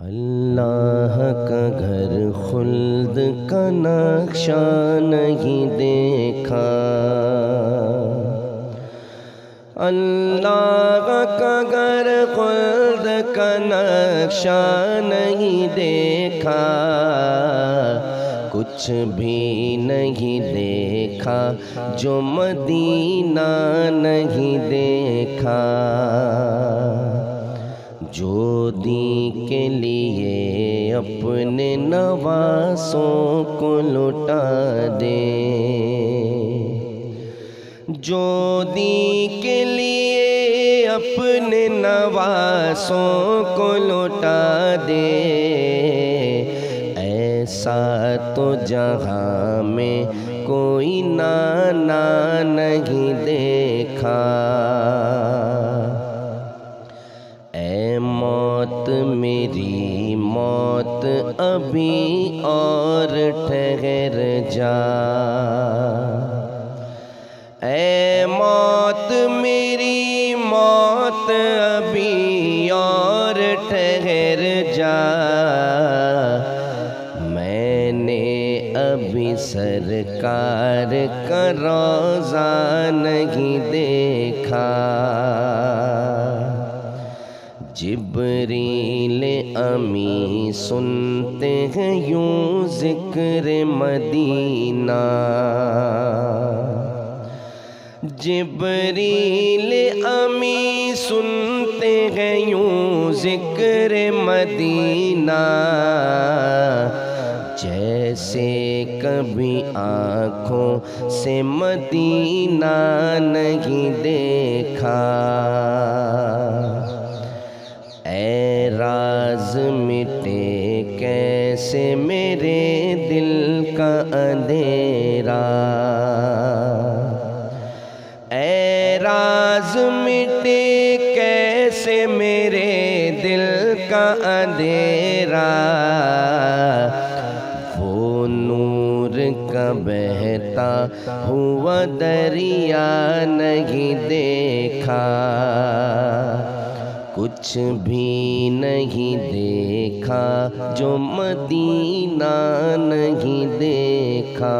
اللہ کا گھر خلد کا نقشہ نہیں دیکھا، اللہ کا گھر خلد کا نقشہ نہیں دیکھا، کچھ بھی نہیں دیکھا جو مدینہ نہیں دیکھا، جو دین کے لیے اپنے نواسوں کو لٹا دے، جو دین کے لیے اپنے نواسوں کو لٹا دے، ایسا تو جہاں میں کوئی نانا نہیں دیکھا۔ اے موت میری موت ابھی اور ٹھہر جا، اے موت میری موت ابھی اور ٹھہر جا، میں نے ابھی سرکار کا روضہ نہیں دیکھا۔ جبریل امی سنتے ہیں یوں ذکر مدینہ، جبریل امی سنتے ہیں یوں ذکر مدینہ، جیسے کبھی آنکھوں سے مدینہ نہیں دیکھا۔ اے راز مٹے کیسے میرے دل کا اندھیرا، اے راز مٹے کیسے میرے دل کا اندھیرا، وہ نور کا بہتا ہوا دریا نہیں دیکھا، کچھ بھی نہیں دیکھا جو مدینہ نہیں دیکھا۔